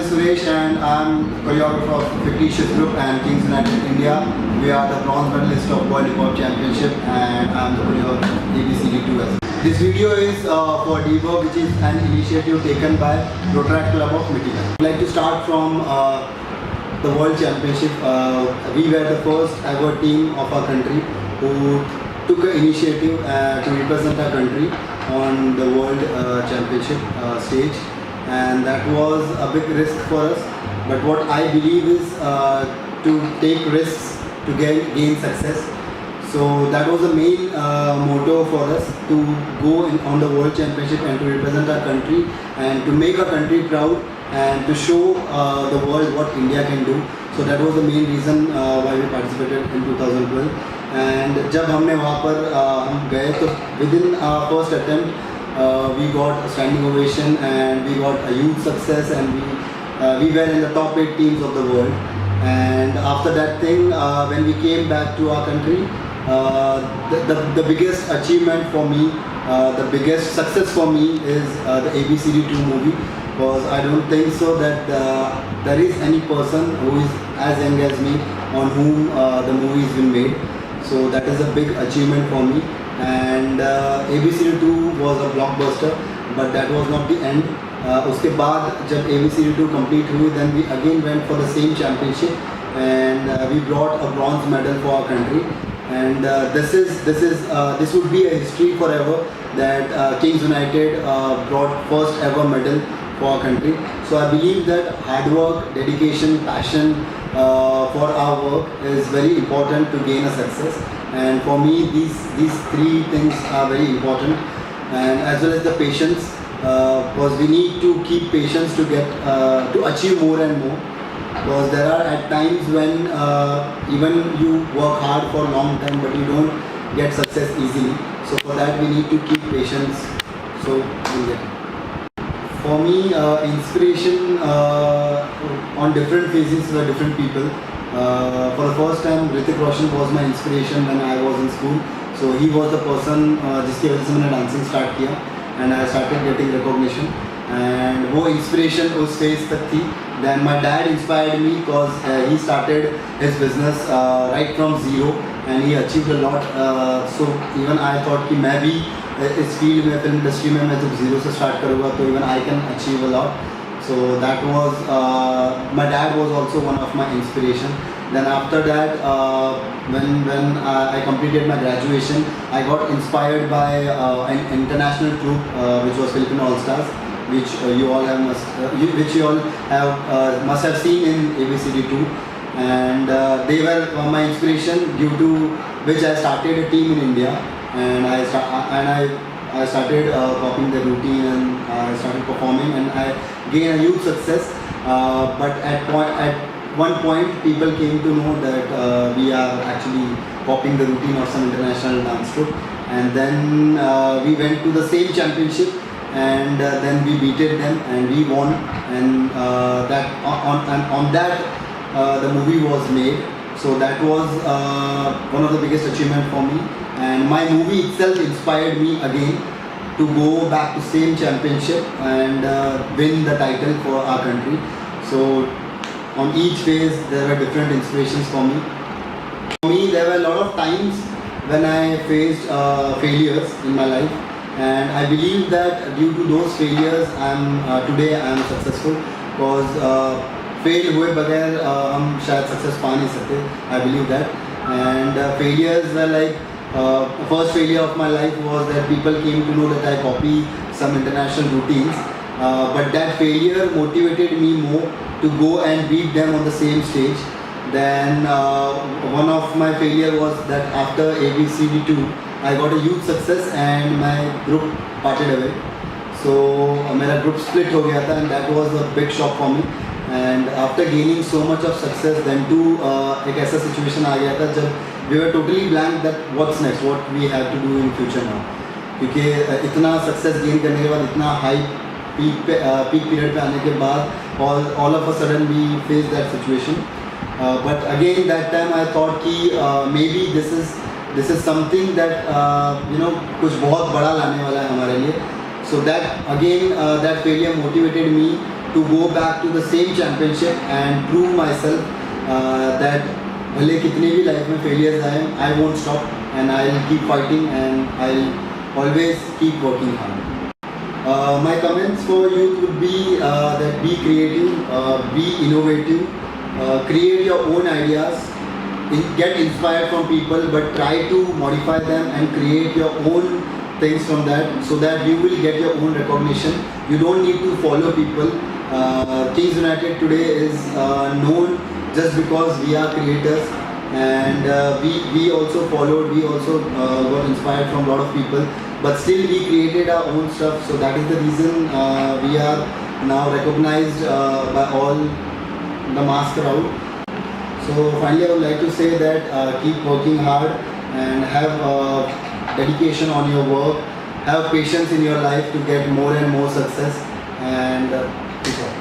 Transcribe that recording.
Suresh and I'm choreographer of Fictitious Group and Kings United India. We are the bronze medalist of World Hip Hop Championship and I'm the choreographer of ABCD2 as well. This video is for DBOG, which is an initiative taken by Rotaract Club of Michigan. I'd like to start from the World Championship. We were the first ever team of our country who took an initiative to represent our country on the World Championship stage, and that was a big risk for us. But what I believe is to take risks to gain success. So that was the main motto for us, to go on the World Championship and to represent our country and to make our country proud and to show the world what India can do. So that was the main reason why we participated in 2012. And जब हमने वहाँ पर हम गए तो within our first attempt we got a standing ovation and we got a huge success, and we were in the top 8 teams of the world. And after that thing, when we came back to our country, the biggest achievement for me, the biggest success for me is the ABCD2 movie, because I don't think so that there is any person who is as young as me on whom the movie has been made. So that is a big achievement for me. And ABCD2 was a blockbuster, but that was not the end. उसके बाद जब ABCD2 complete हुई, then we again went for the same championship and we brought a bronze medal for our country. And this would be a history forever that Kings United brought first ever medal for our country. So I believe that hard work, dedication, passion for our work is very important to gain a success. And for me, these three things are very important, and as well as the patience, because we need to keep patience to get to achieve more and more. Because there are at times when even you work hard for a long time but you don't get success easily. So for that we need to keep patience. So we'll get it. For me, inspiration on different phases were different people. For the first time, Hrithik Roshan was my inspiration when I was in school. So he was the person जिसकी वजह से मैंने dancing start किया and I started getting recognition. And वो inspiration उस phase तक थी. Then my dad inspired me because he started his business right from zero and he achieved a lot. So even I thought कि मैं भी इस field में, film industry में मैं जब जीरो से स्टार्ट करूँगा तो even I can achieve a lot. So that was my dad was also one of my inspiration. Then after that, when I completed my graduation, I got inspired by an international troupe which was Filipino All Stars, which you all must have seen in ABCD2, and they were my inspiration, due to which I started a team in India, and I started copying the routine and I started performing and I gained a huge success. But at one point people came to know that we are actually copying the routine of some international dance troupe, and then we went to the same championship and then we beated them and we won, and on that the movie was made. So that was one of the biggest achievement for me, and my movie itself inspired me again to go back to same championship and win the title for our country. So on each phase there were different inspirations for me. For me, there were a lot of times when I faced failures in my life, and I believe that due to those failures today I am successful, because fail हुए बगैर हम शायद success पा नहीं सकते. I believe that. And failures were like first failure of my life was that people came to know that I copy some international routines, but that failure motivated me more to go and beat them on the same stage. Then one of my failure was that after ABCD2 I got a huge success and my group parted away. So मेरा group split हो गया था, and that was a big shock for me. And after gaining so much of success, then too एक ऐसा situation आ गया था जब we were totally blank that what's next, what we have to do in future now. क्योंकि इतना success gain करने के बाद, इतना high peak period पे आने के बाद all of a sudden we faced that situation. But again that time I thought कि maybe this is something that कुछ बहुत बड़ा लाने वाला है हमारे लिए. So that again that failure motivated me to go back to the same championship and prove myself that भले कितने भी लाइफ में फेलियर्स आए, I won't stop and I'll keep fighting and I'll always keep working hard. My comments for youth would be that be creative, be innovative, create your own ideas, get inspired from people, but try to modify them and create your own things from that, so that you will get your own recognition. You don't need to follow people. Kings United today is known just because we are creators, and we also followed, we also got inspired from a lot of people, but still we created our own stuff. So that is the reason we are now recognized by all the mass crowd. So finally I would like to say that keep working hard and have dedication on your work, have patience in your life to get more and more success, and keep on.